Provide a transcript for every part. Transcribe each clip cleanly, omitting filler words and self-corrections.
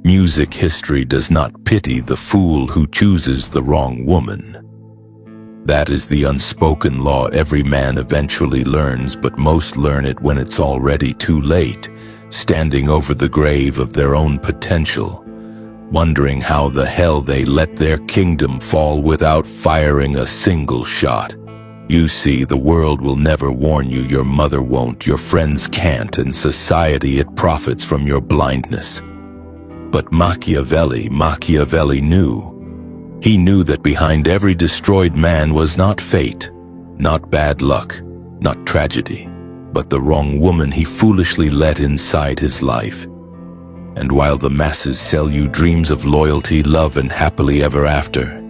Music history does not pity the fool who chooses the wrong woman. That is the unspoken law every man eventually learns, but most learn it when it's already too late, standing over the grave of their own potential, wondering how the hell they let their kingdom fall without firing a single shot. You see, the world will never warn you, your mother won't, your friends can't, and society, it profits from your blindness. But Machiavelli knew. He knew that behind every destroyed man was not fate, not bad luck, not tragedy, but the wrong woman he foolishly let inside his life. And while the masses sell you dreams of loyalty, love, and happily ever after,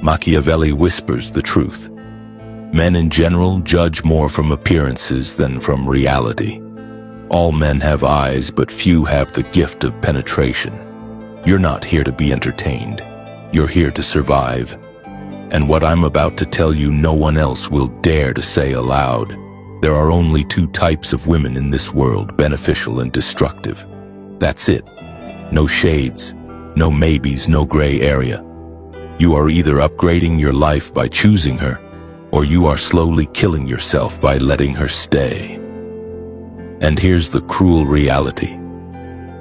Machiavelli whispers the truth. Men in general judge more from appearances than from reality. All men have eyes, but few have the gift of penetration. You're not here to be entertained. You're here to survive. And what I'm about to tell you, no one else will dare to say aloud. There are only two types of women in this world, beneficial and destructive. That's it. No shades, no maybes, no gray area. You are either upgrading your life by choosing her, or you are slowly killing yourself by letting her stay. And here's the cruel reality.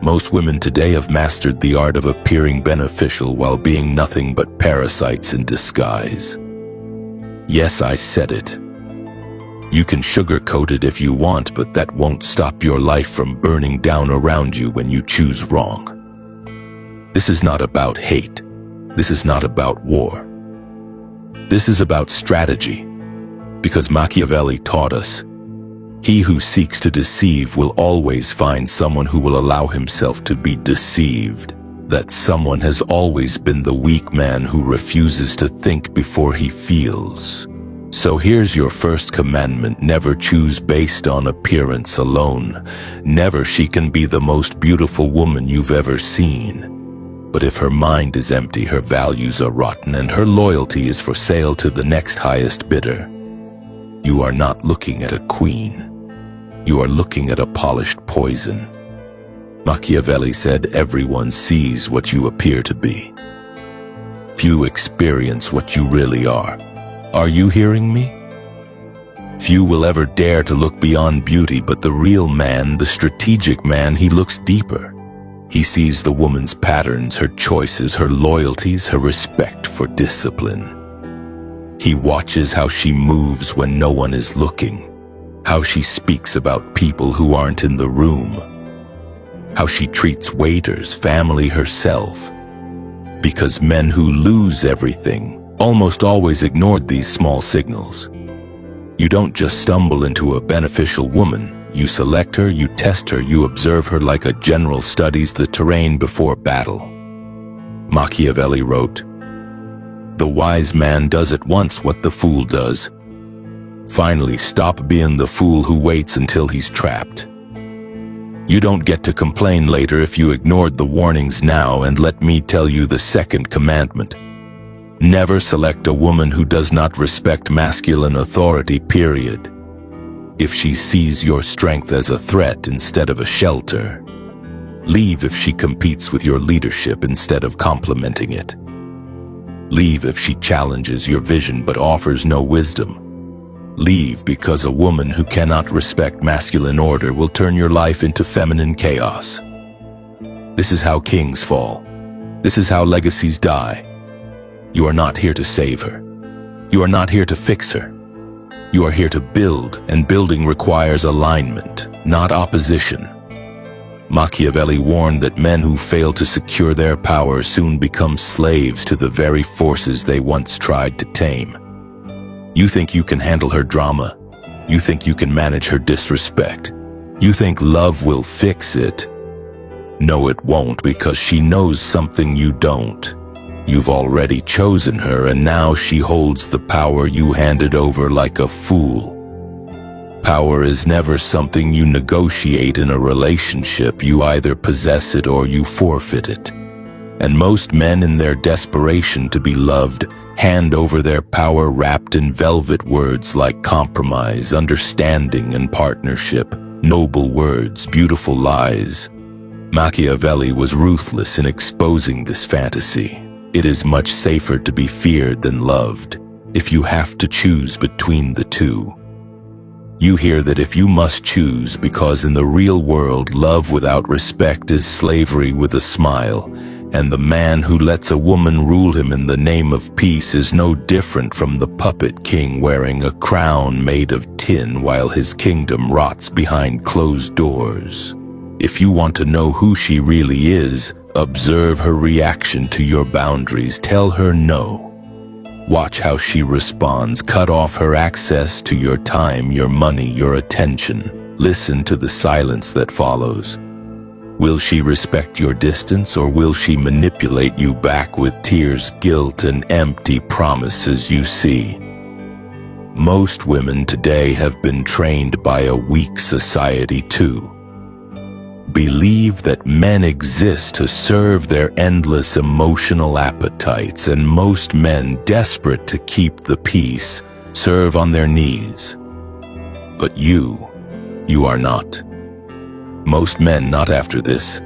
Most women today have mastered the art of appearing beneficial while being nothing but parasites in disguise. Yes, I said it. You can sugarcoat it if you want, but that won't stop your life from burning down around you when you choose wrong. This is not about hate. This is not about war. This is about strategy, because Machiavelli taught us, he who seeks to deceive will always find someone who will allow himself to be deceived. That someone has always been the weak man who refuses to think before he feels. So here's your first commandment: never choose based on appearance alone. Never. She can be the most beautiful woman you've ever seen, but if her mind is empty, her values are rotten, and her loyalty is for sale to the next highest bidder, you are not looking at a queen. You are looking at a polished poison. Machiavelli said, everyone sees what you appear to be. Few experience what you really are. Are you hearing me? Few will ever dare to look beyond beauty, but the real man, the strategic man, he looks deeper. He sees the woman's patterns, her choices, her loyalties, her respect for discipline. He watches how she moves when no one is looking, how she speaks about people who aren't in the room, how she treats waiters, family, herself. Because men who lose everything almost always ignored these small signals. You don't just stumble into a beneficial woman. You select her, you test her, you observe her like a general studies the terrain before battle. Machiavelli wrote, "The wise man does at once what the fool does. Finally, stop being the fool who waits until he's trapped. You don't get to complain later if you ignored the warnings now, and let me tell you the second commandment. Never select a woman who does not respect masculine authority, period. If she sees your strength as a threat instead of a shelter, leave if she competes with your leadership instead of complementing it. Leave if she challenges your vision but offers no wisdom. Leave because a woman who cannot respect masculine order will turn your life into feminine chaos. This is how kings fall. This is how legacies die. You are not here to save her. You are not here to fix her. You are here to build, and building requires alignment, not opposition. Machiavelli warned that men who fail to secure their power soon become slaves to the very forces they once tried to tame. You think you can handle her drama. You think you can manage her disrespect. You think love will fix it. No, it won't, because she knows something you don't. You've already chosen her, and now she holds the power you handed over like a fool. Power is never something you negotiate in a relationship. You either possess it or you forfeit it. And most men, in their desperation to be loved, hand over their power wrapped in velvet words like compromise, understanding, and partnership. Noble words, beautiful lies. Machiavelli was ruthless in exposing this fantasy. It is much safer to be feared than loved, if you have to choose between the two. You hear that if you must choose, because in the real world, love without respect is slavery with a smile, and the man who lets a woman rule him in the name of peace is no different from the puppet king wearing a crown made of tin while his kingdom rots behind closed doors. If you want to know who she really is, observe her reaction to your boundaries. Tell her no. Watch how she responds. Cut off her access to your time, your money, your attention. Listen to the silence that follows. Will she respect your distance, or will she manipulate you back with tears, guilt, and empty promises? You see, most women today have been trained by a weak society to believe that men exist to serve their endless emotional appetites, and most men, desperate to keep the peace, serve on their knees. But you are not. Most men not after this.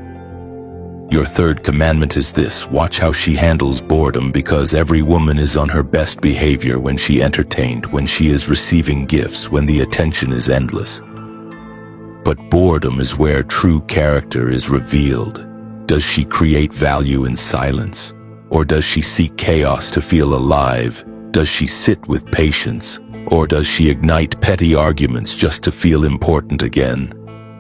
Your third commandment is this: watch how she handles boredom, because every woman is on her best behavior when she entertained, when she is receiving gifts, when the attention is endless. But boredom is where true character is revealed. Does she create value in silence? Or does she seek chaos to feel alive? Does she sit with patience? Or does she ignite petty arguments just to feel important again?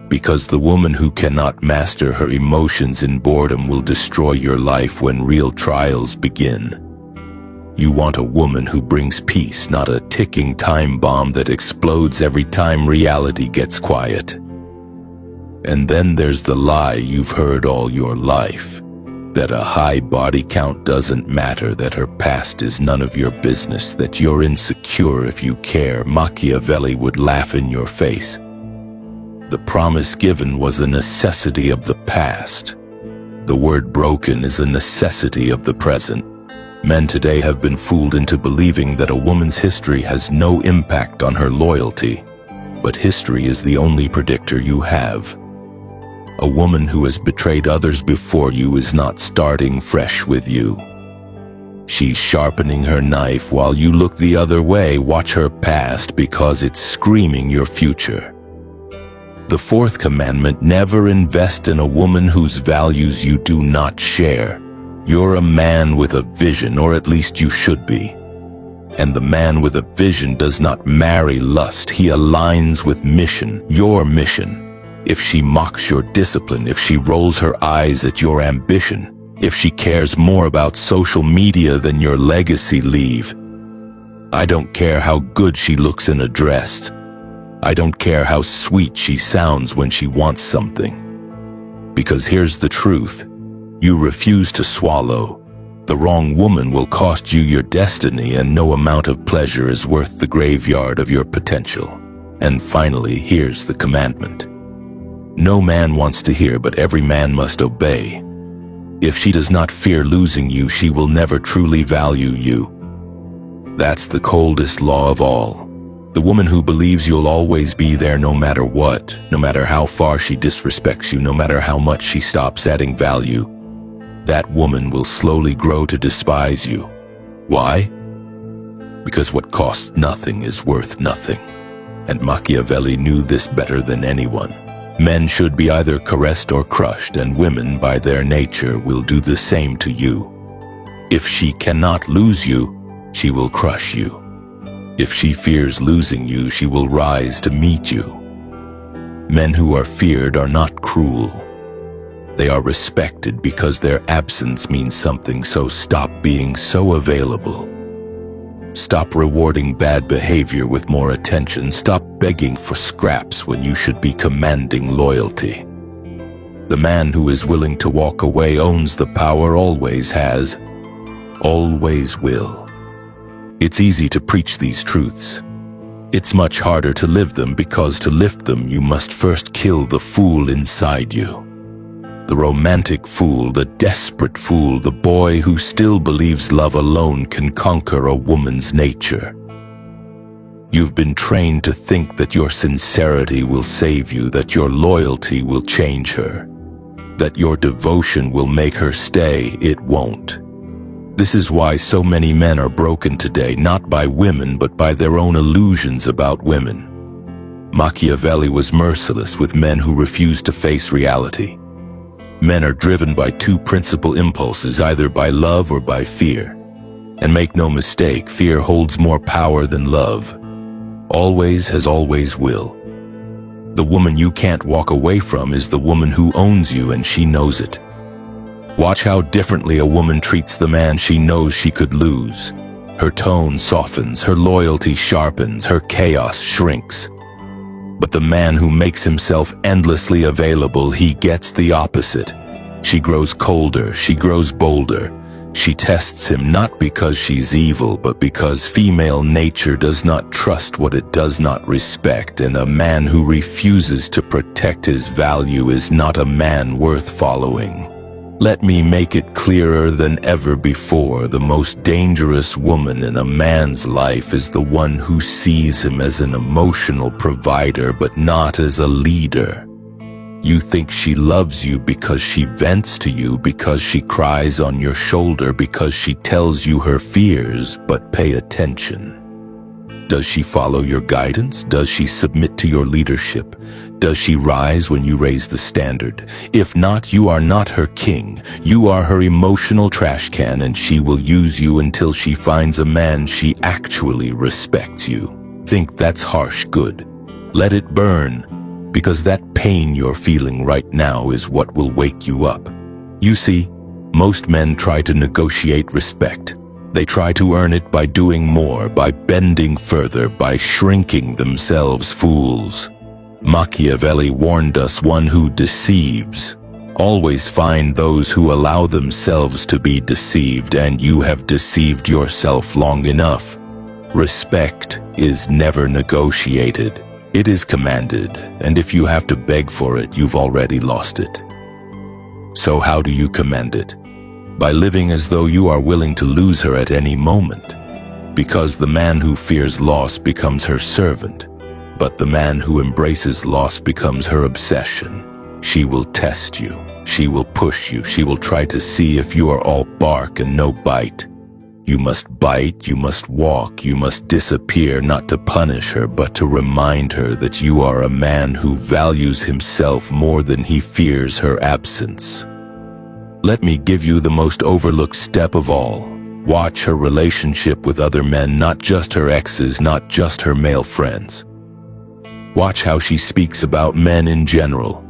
Because the woman who cannot master her emotions in boredom will destroy your life when real trials begin. You want a woman who brings peace, not a ticking time bomb that explodes every time reality gets quiet. And then there's the lie you've heard all your life, that a high body count doesn't matter, that her past is none of your business, that you're insecure if you care. Machiavelli would laugh in your face. The promise given was a necessity of the past. The word broken is a necessity of the present. Men today have been fooled into believing that a woman's history has no impact on her loyalty. But history is the only predictor you have. A woman who has betrayed others before you is not starting fresh with you. She's sharpening her knife while you look the other way. Watch her past, because it's screaming your future. The fourth commandment: never invest in a woman whose values you do not share. You're a man with a vision, or at least you should be. And the man with a vision does not marry lust. He aligns with mission, your mission. If she mocks your discipline, if she rolls her eyes at your ambition, if she cares more about social media than your legacy, leave. I don't care how good she looks in a dress. I don't care how sweet she sounds when she wants something. Because here's the truth: you refuse to swallow. The wrong woman will cost you your destiny, and no amount of pleasure is worth the graveyard of your potential. And finally, here's the commandment. No man wants to hear, but every man must obey. If she does not fear losing you, she will never truly value you. That's the coldest law of all. The woman who believes you'll always be there no matter what, no matter how far she disrespects you, no matter how much she stops adding value, that woman will slowly grow to despise you. Why? Because what costs nothing is worth nothing. And Machiavelli knew this better than anyone. Men should be either caressed or crushed, and women by their nature will do the same to you. If she cannot lose you, she will crush you. If she fears losing you, she will rise to meet you. Men who are feared are not cruel. They are respected because their absence means something, so stop being so available. Stop rewarding bad behavior with more attention. Stop begging for scraps when you should be commanding loyalty. The man who is willing to walk away owns the power, always has, always will. It's easy to preach these truths. It's much harder to live them, because to lift them you must first kill the fool inside you. The romantic fool, the desperate fool, the boy who still believes love alone can conquer a woman's nature. You've been trained to think that your sincerity will save you, that your loyalty will change her. that your devotion will make her stay. It won't. This is why so many men are broken today, not by women but by their own illusions about women. Machiavelli was merciless with men who refused to face reality. Men are driven by two principal impulses, either by love or by fear. And make no mistake, fear holds more power than love. Always has, always will. The woman you can't walk away from is the woman who owns you, and she knows it. Watch how differently a woman treats the man she knows she could lose. Her tone softens, her loyalty sharpens, her chaos shrinks. But the man who makes himself endlessly available, he gets the opposite. She grows colder, she grows bolder. She tests him not because she's evil, but because female nature does not trust what it does not respect, and a man who refuses to protect his value is not a man worth following. Let me make it clearer than ever before. The most dangerous woman in a man's life is the one who sees him as an emotional provider, but not as a leader. You think she loves you because she vents to you, because she cries on your shoulder, because she tells you her fears, but pay attention. Does she follow your guidance? Does she submit to your leadership? Does she rise when you raise the standard? If not, you are not her king. You are her emotional trash can, and she will use you until she finds a man she actually respects you. Think that's harsh? Good. Let it burn, because that pain you're feeling right now is what will wake you up. You see, most men try to negotiate respect. They try to earn it by doing more, by bending further, by shrinking themselves. Fools. Machiavelli warned us, one who deceives. Always find those who allow themselves to be deceived, and you have deceived yourself long enough. Respect is never negotiated. It is commanded, and if you have to beg for it, you've already lost it. So how do you command it? By living as though you are willing to lose her at any moment. Because the man who fears loss becomes her servant, but the man who embraces loss becomes her obsession. She will test you, she will push you, she will try to see if you are all bark and no bite. You must bite, you must walk, you must disappear, not to punish her, but to remind her that you are a man who values himself more than he fears her absence. Let me give you the most overlooked step of all. Watch her relationship with other men, not just her exes, not just her male friends. Watch how she speaks about men in general.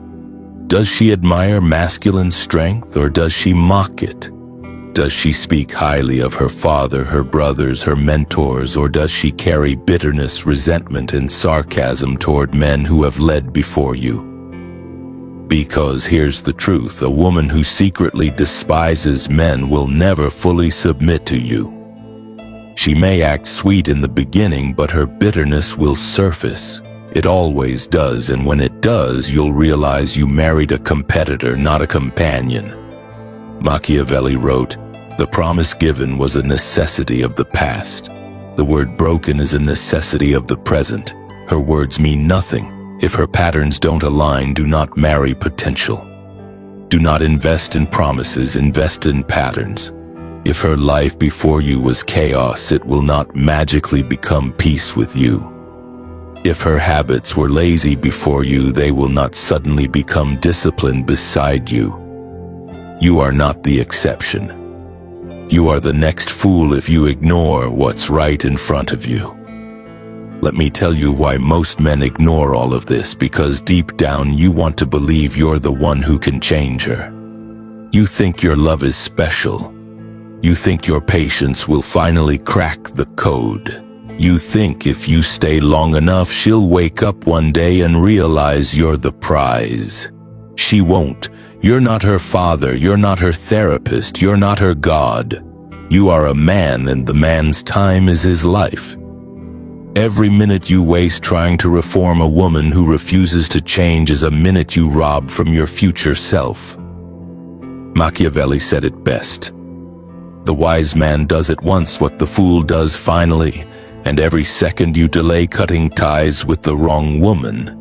Does she admire masculine strength, or does she mock it? Does she speak highly of her father, her brothers, her mentors, or does she carry bitterness, resentment, and sarcasm toward men who have led before you? Because here's the truth, a woman who secretly despises men will never fully submit to you. She may act sweet in the beginning, but her bitterness will surface. It always does, and when it does, you'll realize you married a competitor, not a companion. Machiavelli wrote, "The promise given was a necessity of the past. The word broken is a necessity of the present. Her words mean nothing. If her patterns don't align, do not marry potential. Do not invest in promises, invest in patterns. If her life before you was chaos, it will not magically become peace with you. If her habits were lazy before you, they will not suddenly become disciplined beside you. You are not the exception. You are the next fool if you ignore what's right in front of you." Let me tell you why most men ignore all of this, because deep down you want to believe you're the one who can change her. You think your love is special. You think your patience will finally crack the code. You think if you stay long enough, she'll wake up one day and realize you're the prize. She won't. You're not her father, you're not her therapist, you're not her God. You are a man, and the man's time is his life. Every minute you waste trying to reform a woman who refuses to change is a minute you rob from your future self. Machiavelli said it best. The wise man does at once what the fool does finally, and every second you delay cutting ties with the wrong woman,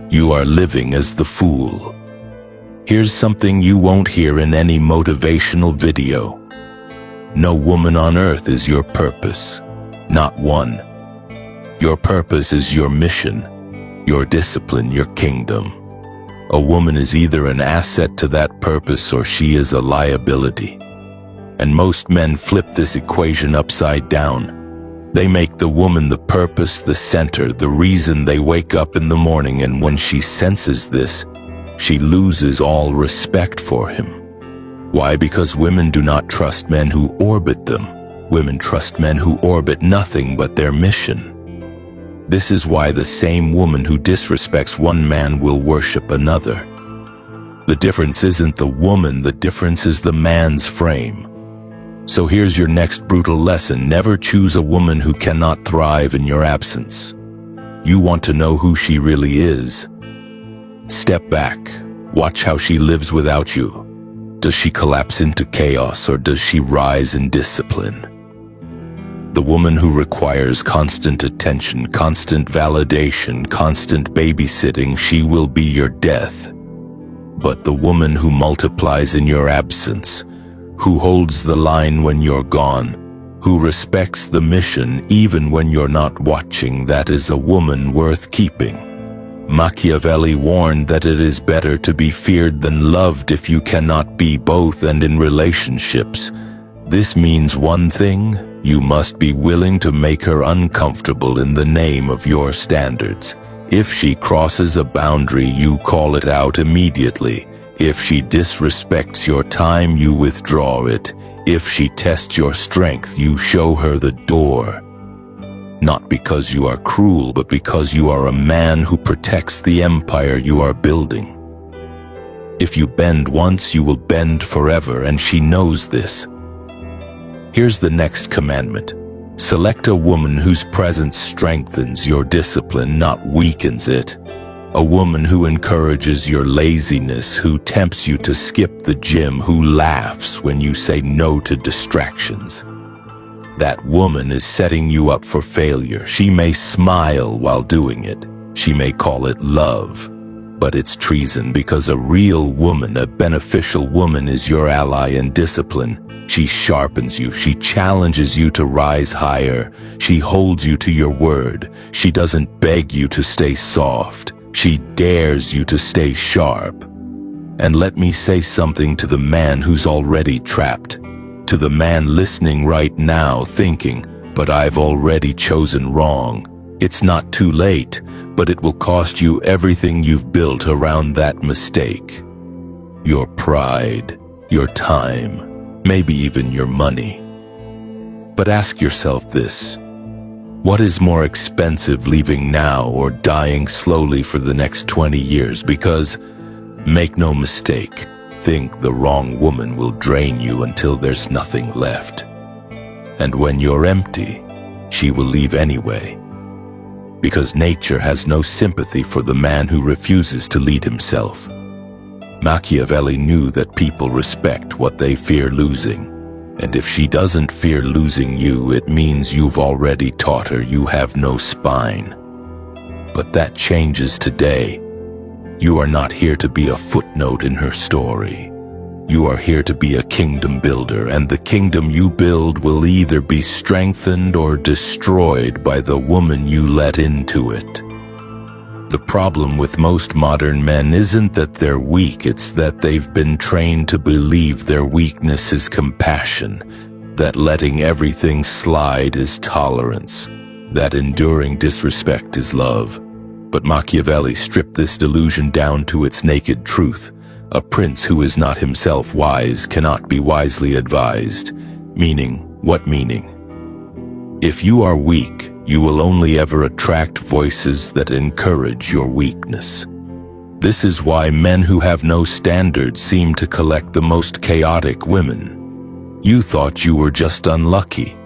you are living as the fool. Here's something you won't hear in any motivational video. No woman on earth is your purpose. Not one. Your purpose is your mission, your discipline, your kingdom. A woman is either an asset to that purpose or she is a liability. And most men flip this equation upside down. They make the woman the purpose, the center, the reason they wake up in the morning, and when she senses this, she loses all respect for him. Why? Because women do not trust men who orbit them. Women trust men who orbit nothing but their mission. This is why the same woman who disrespects one man will worship another. The difference isn't the woman, the difference is the man's frame. So here's your next brutal lesson. Never choose a woman who cannot thrive in your absence. You want to know who she really is? Step back. Watch how she lives without you. Does she collapse into chaos or does she rise in discipline? The woman who requires constant attention, constant validation, constant babysitting, she will be your death. But the woman who multiplies in your absence, who holds the line when you're gone, who respects the mission even when you're not watching, that is a woman worth keeping. Machiavelli warned that it is better to be feared than loved if you cannot be both, and in relationships, this means one thing: you must be willing to make her uncomfortable in the name of your standards. If she crosses a boundary, you call it out immediately. If she disrespects your time, you withdraw it. If she tests your strength, you show her the door. Not because you are cruel, but because you are a man who protects the empire you are building. If you bend once, you will bend forever, and she knows this. Here's the next commandment. Select a woman whose presence strengthens your discipline, not weakens it. A woman who encourages your laziness, who tempts you to skip the gym, who laughs when you say no to distractions. That woman is setting you up for failure. She may smile while doing it. She may call it love. But it's treason, because a real woman, a beneficial woman, is your ally in discipline. She sharpens you. She challenges you to rise higher. She holds you to your word. She doesn't beg you to stay soft. She dares you to stay sharp. And let me say something to the man who's already trapped. To the man listening right now thinking, but I've already chosen wrong. It's not too late, but it will cost you everything you've built around that mistake. Your pride, your time, maybe even your money. But ask yourself this: what is more expensive, leaving now or dying slowly for the next 20 years? Because, make no mistake, think the wrong woman will drain you until there's nothing left. And when you're empty, she will leave anyway. Because nature has no sympathy for the man who refuses to lead himself. Machiavelli knew that people respect what they fear losing. And if she doesn't fear losing you, it means you've already taught her you have no spine. But that changes today. You are not here to be a footnote in her story. You are here to be a kingdom builder, and the kingdom you build will either be strengthened or destroyed by the woman you let into it. The problem with most modern men isn't that they're weak, it's that they've been trained to believe their weakness is compassion, that letting everything slide is tolerance, that enduring disrespect is love. But Machiavelli stripped this delusion down to its naked truth. A prince who is not himself wise cannot be wisely advised. Meaning, what meaning? If you are weak, you will only ever attract voices that encourage your weakness. This is why men who have no standards seem to collect the most chaotic women. You thought you were just unlucky.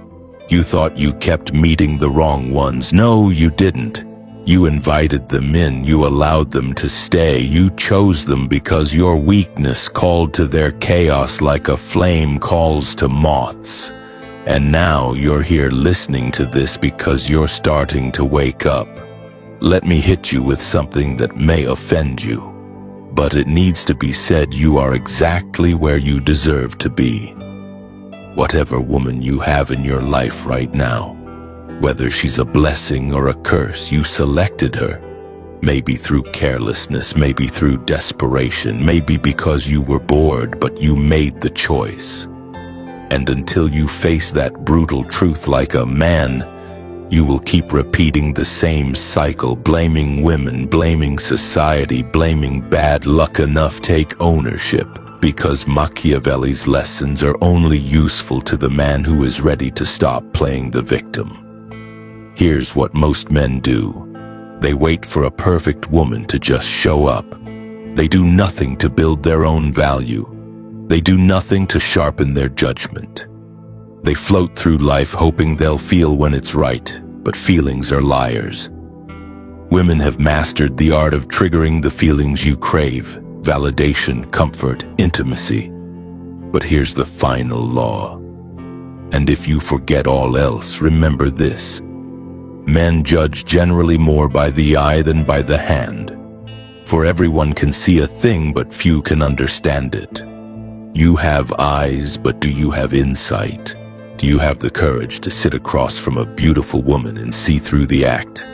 You thought you kept meeting the wrong ones. No, you didn't. You invited them in, you allowed them to stay, you chose them because your weakness called to their chaos like a flame calls to moths. And now you're here listening to this because you're starting to wake up. Let me hit you with something that may offend you. But it needs to be said, you are exactly where you deserve to be. Whatever woman you have in your life right now, whether she's a blessing or a curse, you selected her. Maybe through carelessness, maybe through desperation, maybe because you were bored, but you made the choice. And until you face that brutal truth like a man, you will keep repeating the same cycle, blaming women, blaming society, blaming bad luck. Enough, take ownership, because Machiavelli's lessons are only useful to the man who is ready to stop playing the victim. Here's what most men do. They wait for a perfect woman to just show up. They do nothing to build their own value. They do nothing to sharpen their judgment. They float through life hoping they'll feel when it's right, but feelings are liars. Women have mastered the art of triggering the feelings you crave: validation, comfort, intimacy. But here's the final law. And if you forget all else, remember this. Men judge generally more by the eye than by the hand. For everyone can see a thing, but few can understand it. You have eyes, but do you have insight? Do you have the courage to sit across from a beautiful woman and see through the act?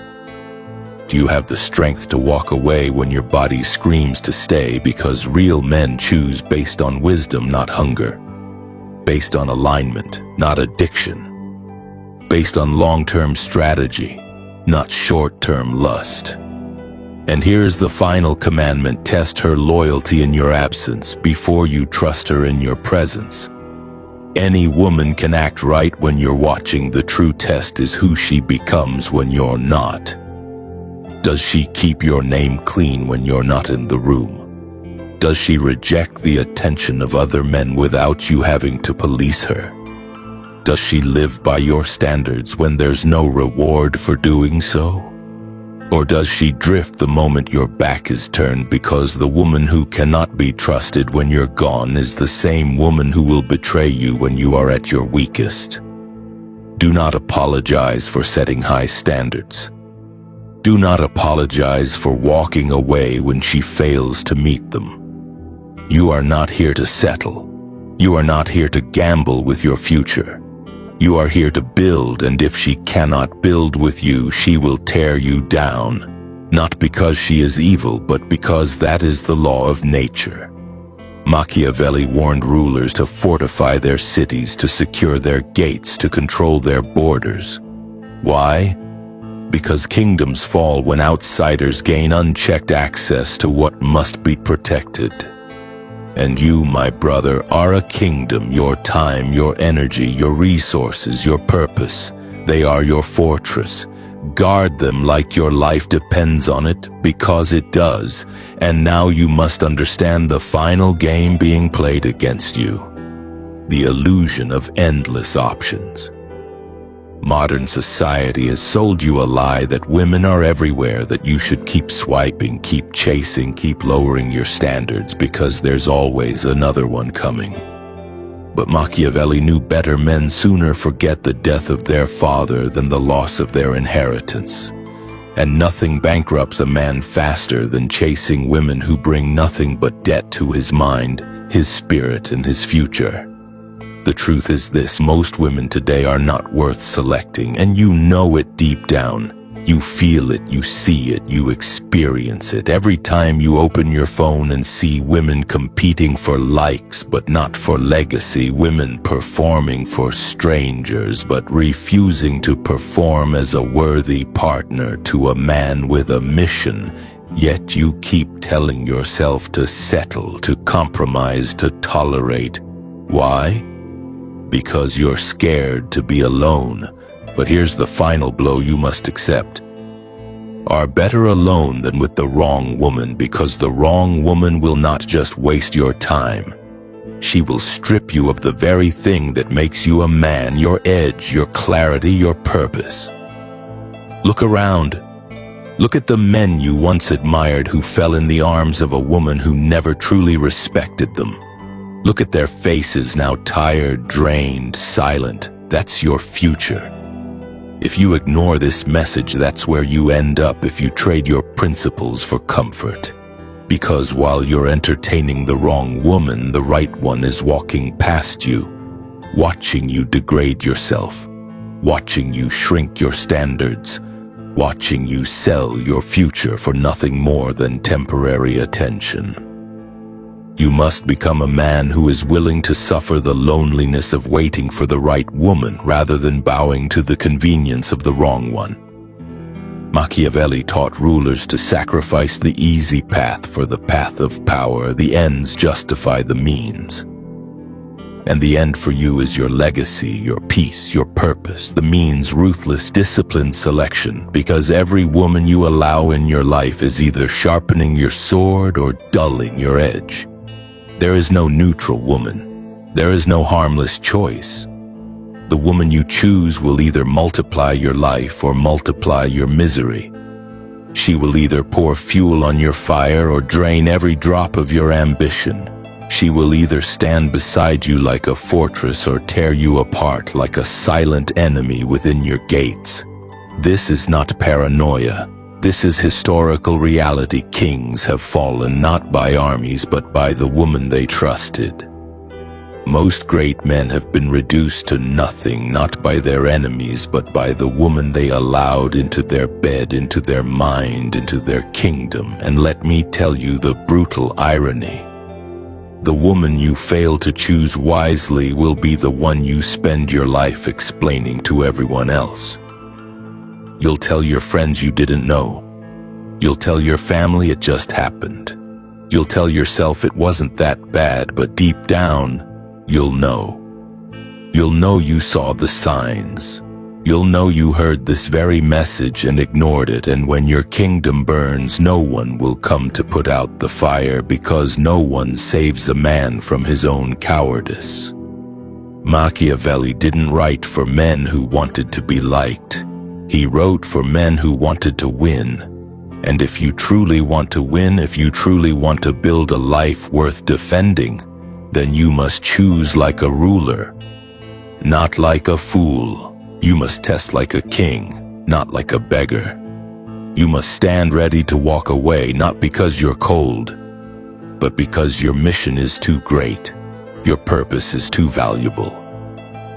Do you have the strength to walk away when your body screams to stay? Because real men choose based on wisdom, not hunger. Based on alignment, not addiction. Based on long-term strategy, not short-term lust. And here's the final commandment: test her loyalty in your absence before you trust her in your presence. Any woman can act right when you're watching. The true test is who she becomes when you're not. Does she keep your name clean when you're not in the room? Does she reject the attention of other men without you having to police her? Does she live by your standards when there's no reward for doing so? Or does she drift the moment your back is turned? Because the woman who cannot be trusted when you're gone is the same woman who will betray you when you are at your weakest. Do not apologize for setting high standards. Do not apologize for walking away when she fails to meet them. You are not here to settle. You are not here to gamble with your future. You are here to build, and if she cannot build with you, she will tear you down. Not because she is evil, but because that is the law of nature. Machiavelli warned rulers to fortify their cities, to secure their gates, to control their borders. Why? Because kingdoms fall when outsiders gain unchecked access to what must be protected. And you, my brother, are a kingdom. Your time, your energy, your resources, your purpose, they are your fortress. Guard them like your life depends on it, because it does. And now you must understand the final game being played against you: the illusion of endless options. Modern society has sold you a lie that women are everywhere, that you should keep swiping, keep chasing, keep lowering your standards because there's always another one coming. But Machiavelli knew better. Men sooner forget the death of their father than the loss of their inheritance. And nothing bankrupts a man faster than chasing women who bring nothing but debt to his mind, his spirit, and his future. The truth is this: most women today are not worth selecting, and you know it deep down. You feel it, you see it, you experience it. Every time you open your phone and see women competing for likes but not for legacy, women performing for strangers but refusing to perform as a worthy partner to a man with a mission, yet you keep telling yourself to settle, to compromise, to tolerate. Why? Because you're scared to be alone. But here's the final blow you must accept. Are better alone than with the wrong woman, because the wrong woman will not just waste your time. She will strip you of the very thing that makes you a man: your edge, your clarity, your purpose. Look around. Look at the men you once admired who fell in the arms of a woman who never truly respected them. Look at their faces now, tired, drained, silent. That's your future. If you ignore this message, that's where you end up if you trade your principles for comfort. Because while you're entertaining the wrong woman, the right one is walking past you, watching you degrade yourself, watching you shrink your standards, watching you sell your future for nothing more than temporary attention. You must become a man who is willing to suffer the loneliness of waiting for the right woman rather than bowing to the convenience of the wrong one. Machiavelli taught rulers to sacrifice the easy path for the path of power. The ends justify the means. And the end for you is your legacy, your peace, your purpose. The means ruthless, disciplined selection, because every woman you allow in your life is either sharpening your sword or dulling your edge. There is no neutral woman. There is no harmless choice. The woman you choose will either multiply your life or multiply your misery. She will either pour fuel on your fire or drain every drop of your ambition. She will either stand beside you like a fortress or tear you apart like a silent enemy within your gates. This is not paranoia. This is historical reality. Kings have fallen not by armies but by the woman they trusted. Most great men have been reduced to nothing not by their enemies but by the woman they allowed into their bed, into their mind, into their kingdom. And let me tell you the brutal irony. The woman you fail to choose wisely will be the one you spend your life explaining to everyone else. You'll tell your friends you didn't know. You'll tell your family it just happened. You'll tell yourself it wasn't that bad, but deep down, you'll know. You'll know you saw the signs. You'll know you heard this very message and ignored it, and when your kingdom burns, no one will come to put out the fire because no one saves a man from his own cowardice. Machiavelli didn't write for men who wanted to be liked. He wrote for men who wanted to win. And if you truly want to win, if you truly want to build a life worth defending, then you must choose like a ruler, not like a fool. You must test like a king, not like a beggar. You must stand ready to walk away, not because you're cold, but because your mission is too great, your purpose is too valuable,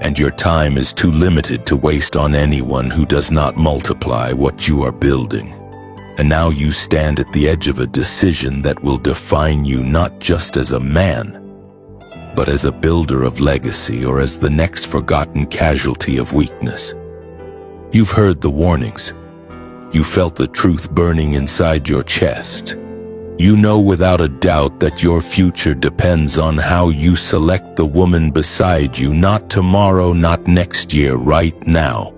and your time is too limited to waste on anyone who does not multiply what you are building. And now you stand at the edge of a decision that will define you not just as a man, but as a builder of legacy or as the next forgotten casualty of weakness. You've heard the warnings. You felt the truth burning inside your chest. You know without a doubt that your future depends on how you select the woman beside you, not tomorrow, not next year, right now.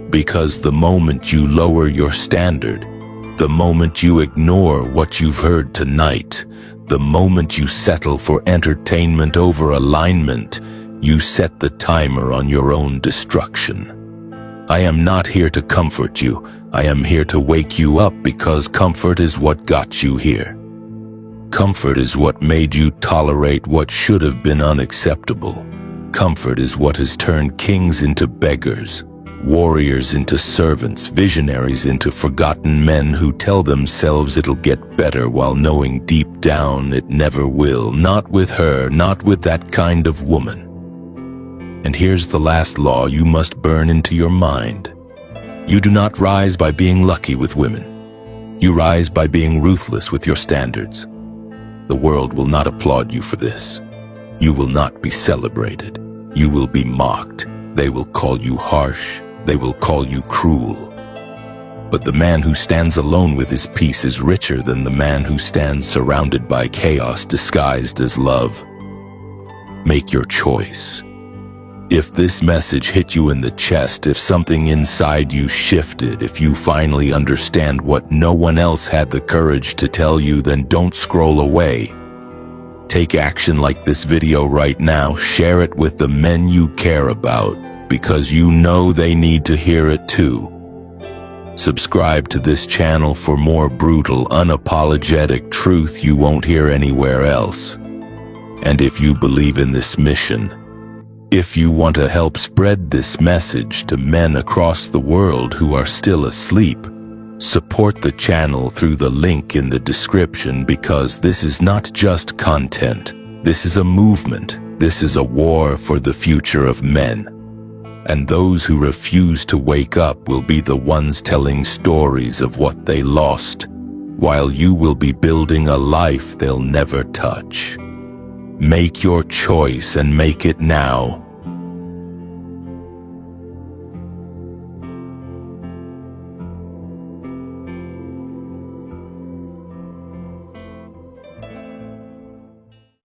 Because the moment you lower your standard, the moment you ignore what you've heard tonight, the moment you settle for entertainment over alignment, you set the timer on your own destruction. I am not here to comfort you. I am here to wake you up, because comfort is what got you here. Comfort is what made you tolerate what should have been unacceptable. Comfort is what has turned kings into beggars, warriors into servants, visionaries into forgotten men who tell themselves it'll get better while knowing deep down it never will. Not with her, not with that kind of woman. And here's the last law you must burn into your mind. You do not rise by being lucky with women. You rise by being ruthless with your standards. The world will not applaud you for this. You will not be celebrated. You will be mocked. They will call you harsh. They will call you cruel. But the man who stands alone with his peace is richer than the man who stands surrounded by chaos disguised as love. Make your choice. If this message hit you in the chest, if something inside you shifted, if you finally understand what no one else had the courage to tell you, then don't scroll away. Take action like this video right now. Share it with the men you care about, because you know they need to hear it too. Subscribe to this channel for more brutal, unapologetic truth you won't hear anywhere else. And if you believe in this mission, if you want to help spread this message to men across the world who are still asleep, Support the channel through the link in the description because this is not just content. This is a movement. This is a war for the future of men. And those who refuse to wake up will be the ones telling stories of what they lost, while you will be building a life they'll never touch. Make your choice and make it now.